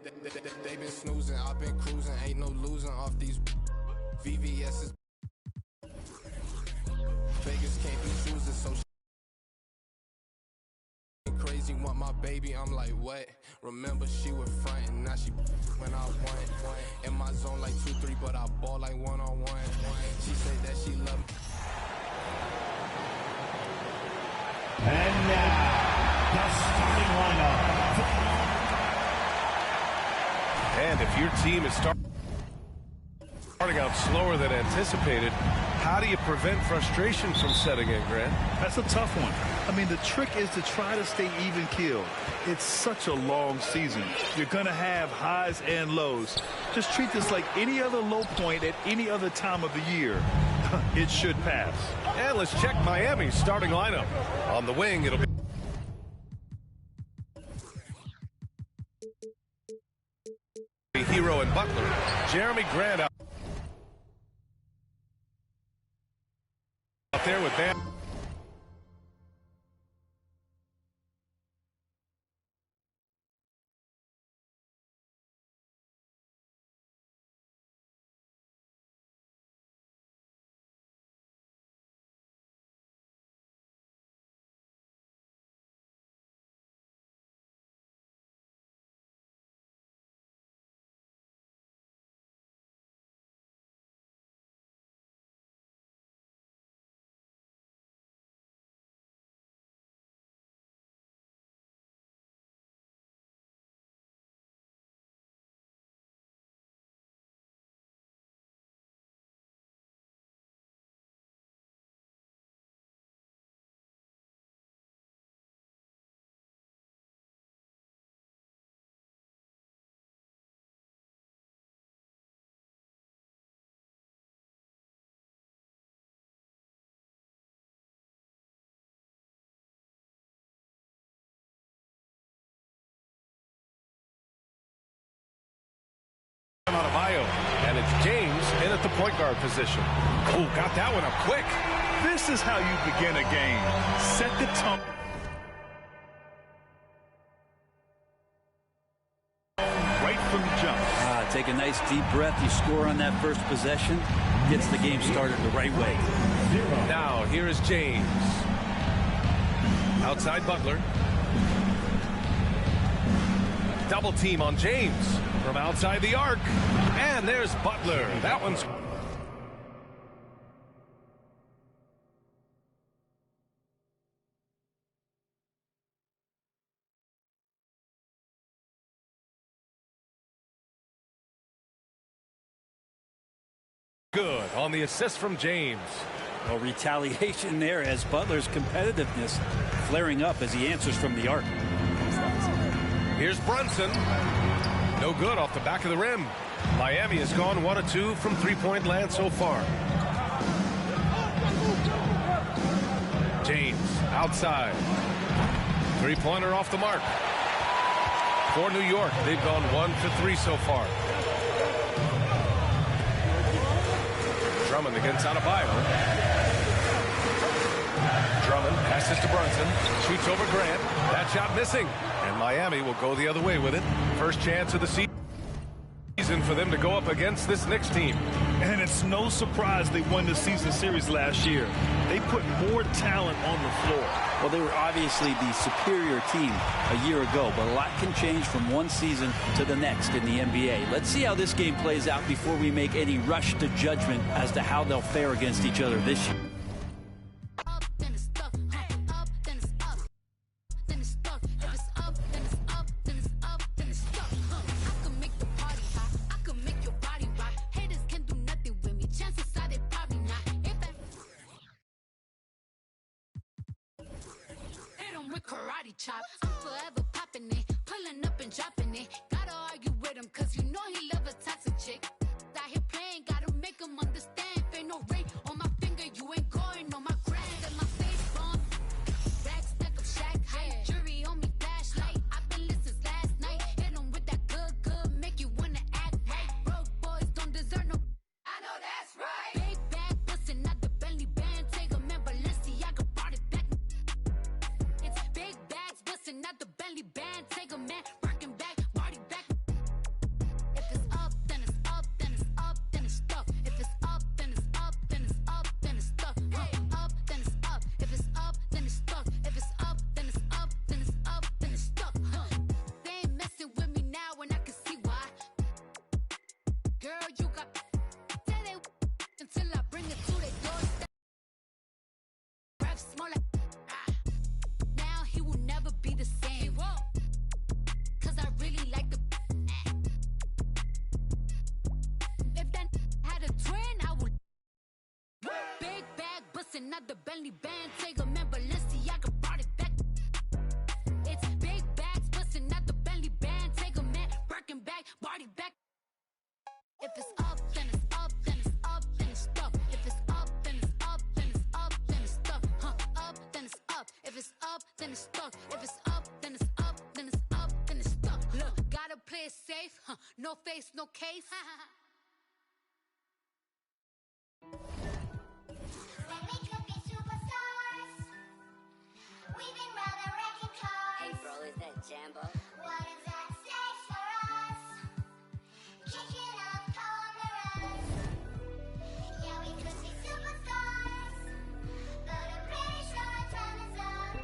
They been snoozing, I've been cruising, ain't no losing off these VVS's. Vegas can't be choosing, so crazy, want my baby, I'm like, what? Remember she was frontin', now she when I won. In my zone like 2-3, but I ball like one-on-one. She said that she love me. And now, the starting lineup. And if your team is starting out slower than anticipated, how do you prevent frustration from setting in, Grant? That's a tough one. I mean, the trick is to try to stay even keeled. It's such a long season. You're going to have highs and lows. Just treat this like any other low point at any other time of the year. It should pass. And let's check Miami's starting lineup. On the wing, it'll be Hero and Butler. Jeremy Grant out there with Bam. And it's James in at the point guard position. Oh, got that one up quick. This is how you begin a game. Set the tone right from the jump. Take a nice deep breath. You score on that first possession. Gets the game started the right way. Now, here is James. Outside Butler. Double team on James from outside the arc. And there's Butler. That one's... good on the assist from James. Well, retaliation there as Butler's competitiveness flaring up as he answers from the arc. Here's Brunson. No good off the back of the rim. Miami has gone 1 of 2 from three-point land so far. James outside. Three-pointer off the mark. For New York, they've gone 1 for 3 so far. Drummond against Adebayo. Drummond passes to Brunson. Shoots over Grant. That shot missing. And Miami will go the other way with it. First chance of the season for them to go up against this Knicks team. And it's no surprise they won the season series last year. They put more talent on the floor. Well, they were obviously the superior team a year ago, but a lot can change from one season to the next in the NBA. Let's see how this game plays out before we make any rush to judgment as to how they'll fare against each other this year. Karate chop, I'm forever popping it, pulling up and dropping it. Gotta argue with him, cause you know he love a toxic chick. Out here playing, gotta make him understand. Ain't no ring on my finger, you ain't going on my grand. Got my face on, back stack up shack high. Jury on me, flashlight. I've been listening last night. Hit him with that good, make you wanna act right. Broke boys don't deserve no. I know that's right. Big bag, bustin' out the belly band. Take a man, Balenciaga brought it back. Big bags busting out the belly band. Take a man, rocking back, party back. busting out the Bentley band. Take a man, Balenciaga brought it back. It's big bags busting out the Bentley band. Take a man, Birkin bag, body back. If it's up, then it's up, then it's up, then it's stuff. If it's up, then it's up, then it's up, then it's stuff. Up, then it's up. If it's up, then it's stuck. If it's up, then it's up, then it's up, then it's stuck. Look, gotta play it safe. No face, no case. When we could be superstars, we've been rather wrecking cars. Hey bro, is that Jambo? What is that stage for us? Kicking up corners. Yeah, we could be superstars, but I'm pretty sure our time is up.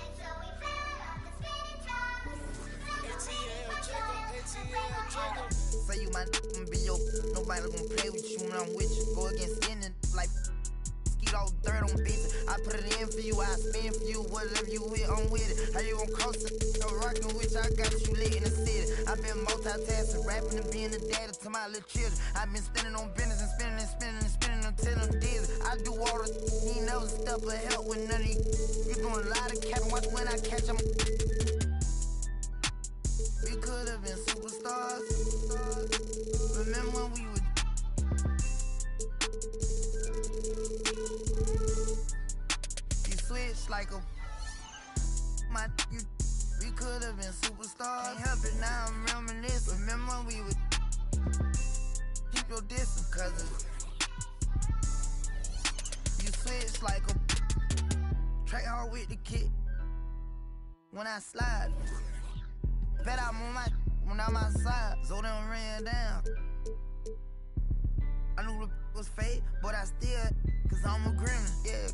And so we fell off the spinning tops. Say you my I'ma be your nobody gonna play with you when I'm with you. Go against any like skeet all dirt on bitches. I put it in for you, I spin for you. Whatever you with, I'm with it. How you gon' cross it? I'm rockin' with you, I got you lit in the city. I been multitasking, rapping and being the daddy to my little children. I been spinning on business and spinning and spinning and spinning until I'm dizzy. I do all the he never step or help with none of you. You doing a lot of capping, watch when I catch 'em. We could have been superstars. Remember when we were. You switched like a. You. We could have been superstars. Can't help it now, I'm reminiscing. Remember when we would. Keep your distance, cousin. You switched like a. Track hard with the kick. When I slide. Bet I'm on when I'm outside, so them ran down. I knew the was fake, but I still, cause I'm a gremlin, yeah.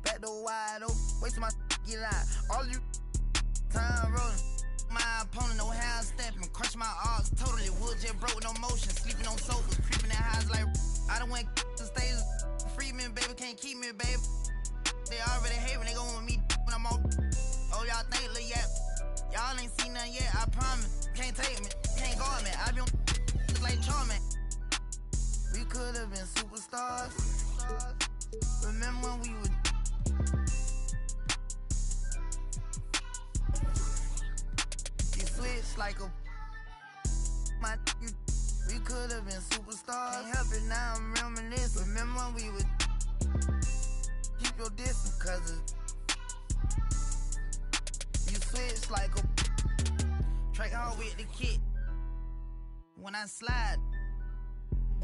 Back door wide open, wait till my get out. All you time rolling. My opponent know how I'm stepping, crush my arms totally. Wood jet broke, no motion, sleeping on sofas, creeping at highs like I done went to stages. Free me, baby, can't keep me, baby. They already hate when they gon' with me when I'm on. Oh, y'all think, look, yeah. Y'all ain't seen nothing yet, I promise. Can't take me, can't guard me. I been like Charmin. We could have been superstars. Remember when we would. You switched like a. We could have been superstars. Can't help it now, I'm reminiscing. Remember when we would. Keep your distance, cause it. You switch like a track hard with the kit. When I slide,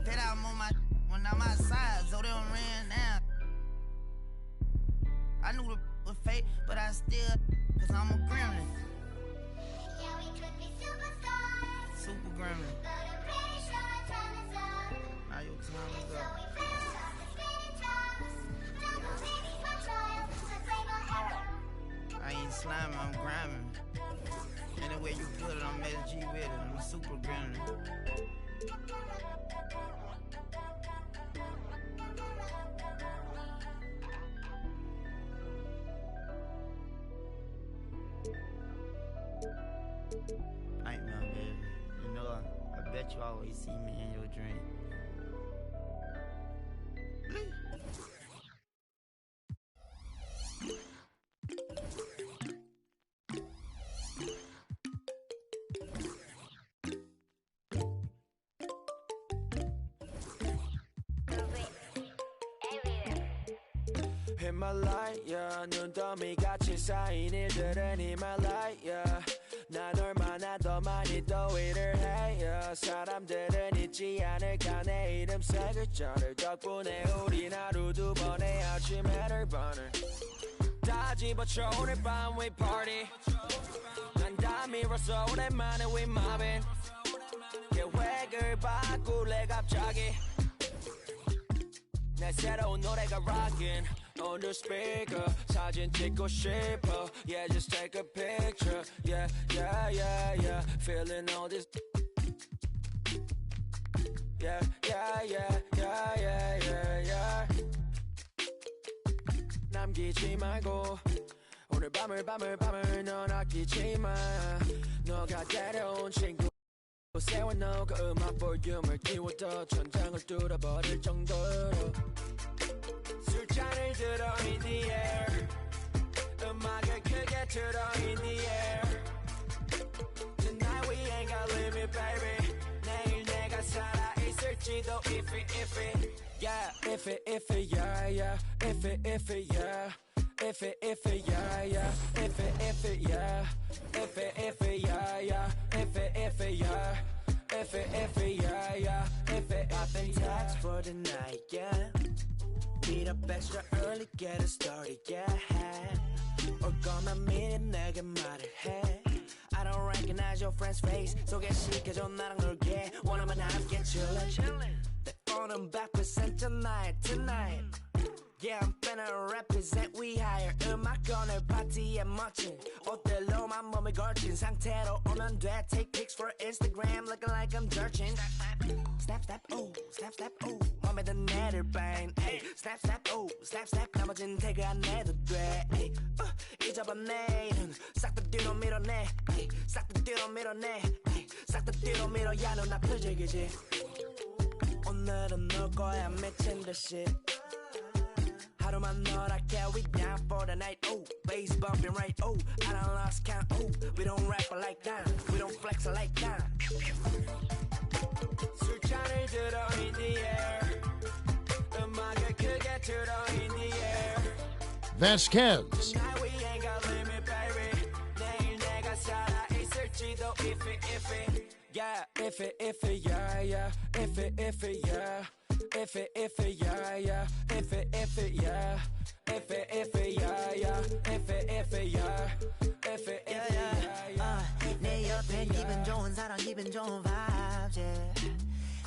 bet I'm on my when I'm outside, so they don't ran down. I knew the was fake, but I still, cause I'm a gremlin. Yeah, we could be superstars. Super gremlin. But I'm pretty sure our time is up. Now your time And is so up. we fell off the spinning tops. Double babies for trial, the same old era. I ain't sliming, I'm grinding. Anyway you put it, I'm SG with it. I'm a super gremlin. Nightmare, baby. You know, I bet you always see me in your dream. In my light, yeah. 눈더미 같이 쌓인 일들은 in my light, yeah. 난 얼마나 더 많이 더 일을 해, yeah. 사람들은 잊지 않을까 내 이름 세 글자를. 덕분에 우린 하루 두 번의 아침 해를 다 집어쳐 오늘 밤 we party. 난 다 밀었어 오랜만에 we mobbing. 계획을 바꿀래 갑자기. 내 새로운 노래가 rockin' on the speaker. 사진 찍고 싶어. Yeah, just take a picture. Yeah, yeah, yeah, yeah. Feeling all this. Yeah, yeah, yeah, yeah, yeah, yeah, yeah. 남기지 말고 오늘 밤을 넌 아끼지 마. 너가 데려온 친구 세워놓고 음악 볼륨을 키워도 천장을 뚫어버릴 정도로 술잔을 들어 in the air 음악을 크게 틀어 in the air Tonight we ain't got limit baby 내일 내가 살아있을지도 if it yeah if it yeah yeah if it yeah if it yeah yeah if it yeah if it yeah yeah if it yeah if it yeah yeah if it I've been taxed for the night yeah meet up extra early get it started yeah 올 거면 미리 내게 말을 해 I don't recognize your friend's face 소개시켜줘 나랑 놀게 원하면 함께 chillin' 내 오는 100% tonight Yeah, I'm finna represent we higher 음악 오늘 파티에 멋진 옷들로만 몸을 걸친 상태로 오면 돼 Take pics for Instagram looking like I'm searching Snap, snap, ooh, snap, snap, ooh 맘에 든 애들 bang Snap, snap, ooh, snap, snap 나머진 태그 안 해도 돼 잊어봐 내일은 싹 다 뒤로 밀어내 싹 다 뒤로 밀어내 싹 다 뒤로 밀어 야 누나 그지 오늘은 놀 거야 미친 듯이 하루만 놀아게 we down for the night ooh bass bumping right ooh I done lost count ooh we don't rap like that we don't flex like that 술잔을 들어 in the air 음악을 크게 틀어 in the air Vasquez. Tonight we ain't got limit baby 내일 내가 살아있을지도 if it yeah if it yeah yeah if it yeah if it yeah yeah if it yeah if it yeah yeah if it yeah if it yeah yeah 내 옆에 기분 좋은 사람 기분 좋은 vibes yeah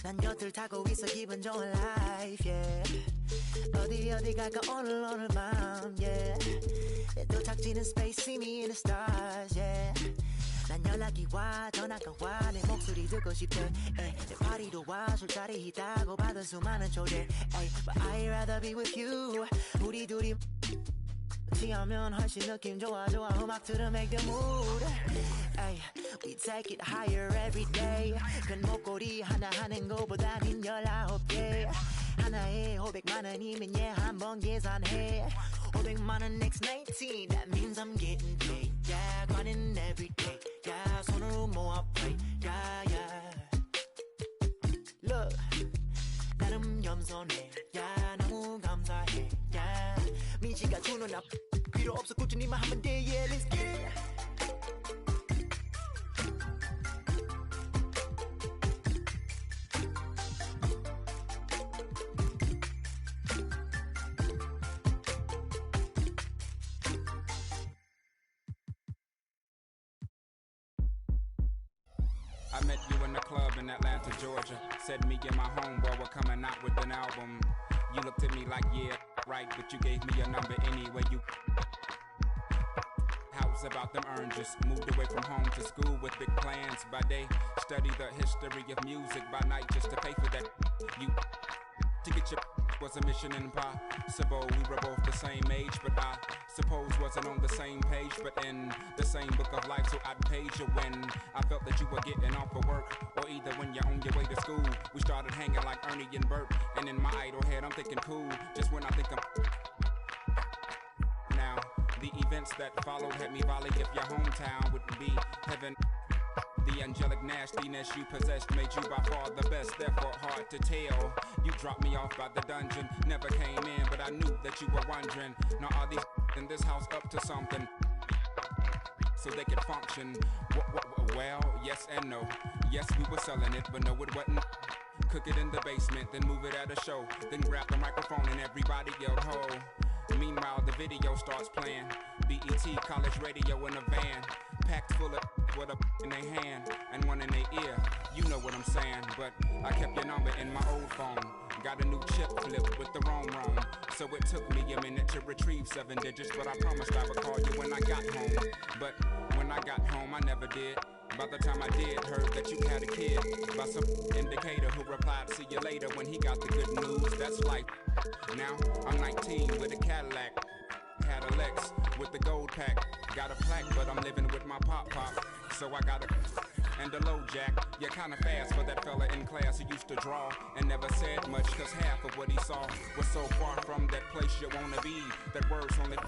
난 곁을 타고 있어 기분 좋은 life yeah 어디 갈까 오늘 밤 yeah 내 도착지는 space see me in the stars yeah 난 연락이 와 전화가 와 내 목소리 듣고 싶대 내 파티도 와 술자리 있다고 받은 수많은 초대 But I'd rather be with you 우리 둘이 취하면 훨씬 느낌 좋아 음악 들어 make the mood We take it higher every day 큰 목걸이 하나 하는 거보다는 19개 하나에 500만 원이면 한번 계산해 500만 원 next 19 That means I'm getting paid Yeah grinding every day Yeah 손으로 모아 play Yeah yeah Look 나름 겸손해 Yeah 너무 감사해 Yeah 민지가 주는 앞 필요 없어 꾸준히만 하면 돼 Yeah let's get it I met you in the club in Atlanta, Georgia. Said me and my homeboy were coming out with an album. You looked at me like, yeah, right, but you gave me your number anyway. You house about them earned, just moved away from home to school with big plans. By day, study the history of music. By night, just to pay for that. You to get your was a mission impossible. We were both the same age, but I suppose wasn't on the same page, but in the same book of life. So I'd page you when I felt that you were getting off of work, or either when you're on your way to school. We started hanging like Ernie and Bert, and in my idle head I'm thinking cool. Just when I think I'm now, the events that followed had me volley if your hometown wouldn't be heaven. The angelic nastiness you possessed made you by far the best, therefore hard to tell. You dropped me off by the dungeon, never came in, but I knew that you were wondering, now are these in this house up to something? So they could function. Well, yes and no. Yes, we were selling it, but no, it wasn't. Cook it in the basement, then move it at a show. Then grab the microphone and everybody yelled ho. Meanwhile, the video starts playing. BET college radio in a van, packed full of with a in their hand and one in their ear. You know what I'm saying, but I kept your number in my old phone. Got a new chip flipped with the wrong. So it took me a minute to retrieve 7 digits, but I promised I would call you when I got home. But when I got home, I never did. By the time I did, heard that you had a kid. By some indicator who replied, see you later when he got the good news. That's life. Now I'm 19 with a Cadillac. Had a Lex with the gold pack. Got a plaque, but I'm living with my pop. So I got a and the low jack. You're kinda fast for that fella in class who used to draw and never said much, cause half of what he saw was so far from that place you wanna be. That words only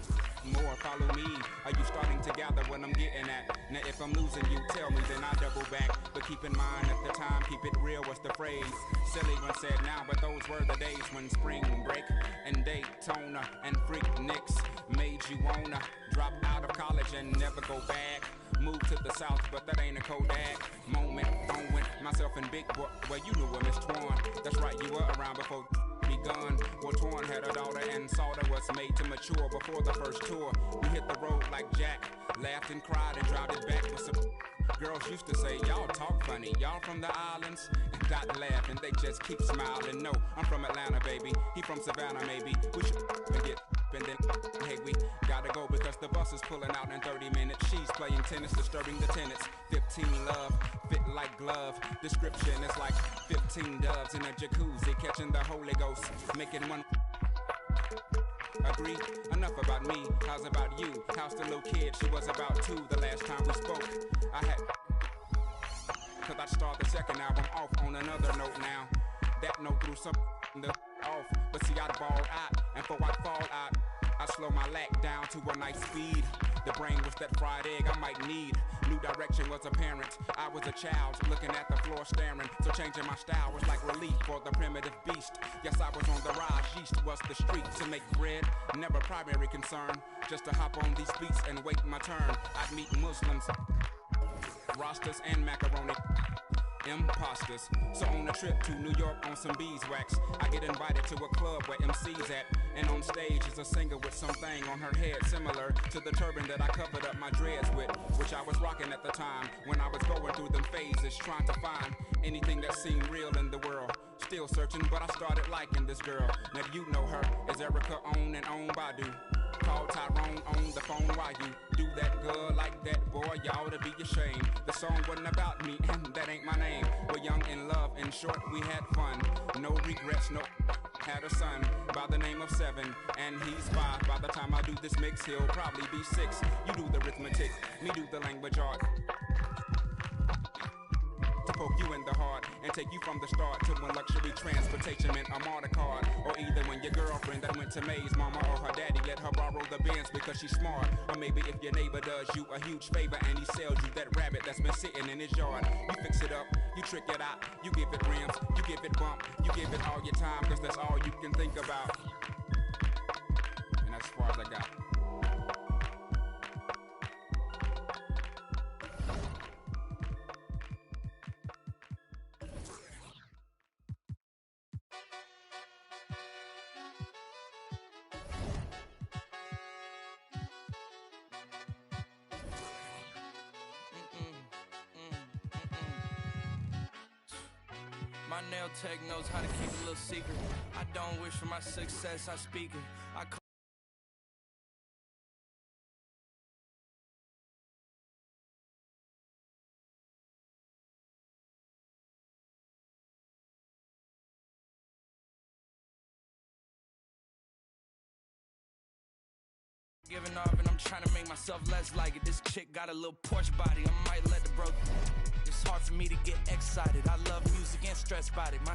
more, follow me. Are you starting to gather what I'm getting at? Now if I'm losing you, tell me, then I double back. But keep in mind at the time, keep it real was the phrase. Silly when said now, but those were the days when spring break and Daytona and freak Nicks made you wanna drop out of college and never go back. Move to the south, but that ain't a Kodak moment. On with myself and Big Boy. Well, you knew Miss Twan. That's right, you were around before begun. Well, Twan had a daughter and Salter was made to mature before the first tour. We hit the road like Jack, laughed and cried and dropped it back with some girls used to say, y'all talk funny, y'all from the islands, and dot laugh and they just keep smiling. No, I'm from Atlanta, baby. He from Savannah, maybe. We should get and then hey, we gotta go because the bus is pulling out in 30 minutes. She's playing tennis, disturbing the tenants. 15 love, fit like glove. Description is like 15 doves in a jacuzzi, catching the Holy Ghost, making one. Agree? Enough about me. How's about you? How's the little kid? She was about 2 the last time we spoke. I had, cause I'd start the second album off on another note now. That note threw some off, but see I'd ball out, and for I'd fall out, I slow my lack down to a nice speed. The brain was that fried egg I might need. New direction was apparent. I was a child looking at the floor staring. So changing my style was like relief for the primitive beast. Yes, I was on the rise. Yeast was the street to make bread. Never primary concern. Just to hop on these beats and wait my turn. I'd meet Muslims, Rastas and macaroni. Imposters. So on a trip to New York on some beeswax, I get invited to a club where MC's at, and on stage is a singer with something on her head similar to the turban that I covered up my dreads with, which I was rocking at the time when I was going through them phases, trying to find anything that seemed real in the world. Still searching, but I started liking this girl. Now you know her as Erica on and on Badu. Call Tyrone on the phone while you do that good like that, boy, you ought to be ashamed. The song wasn't about me, and that ain't my name. We're young in love, in short, we had fun. No regrets, no. Had a son by the name of 7, and he's 5. By the time I do this mix, he'll probably be 6. You do the arithmetic, me do the language art. To poke you in the heart and take you from the start to when luxury transportation meant a MARTA card. Or either when your girlfriend that went to Maze, mama or her daddy let her borrow the Benz because she's smart. Or maybe if your neighbor does you a huge favor and he sells you that rabbit that's been sitting in his yard. You fix it up, you trick it out, you give it rims, you give it bump, you give it all your time cause that's all you can think about. And that's as far as I got. My nail tech knows how to keep a little secret. I don't wish for my success, I speak it. I giving off and I'm trying to make myself less like it. This chick got a little Porsche body, I might let the bro. It's hard for me to get excited. I love music and stress about it. My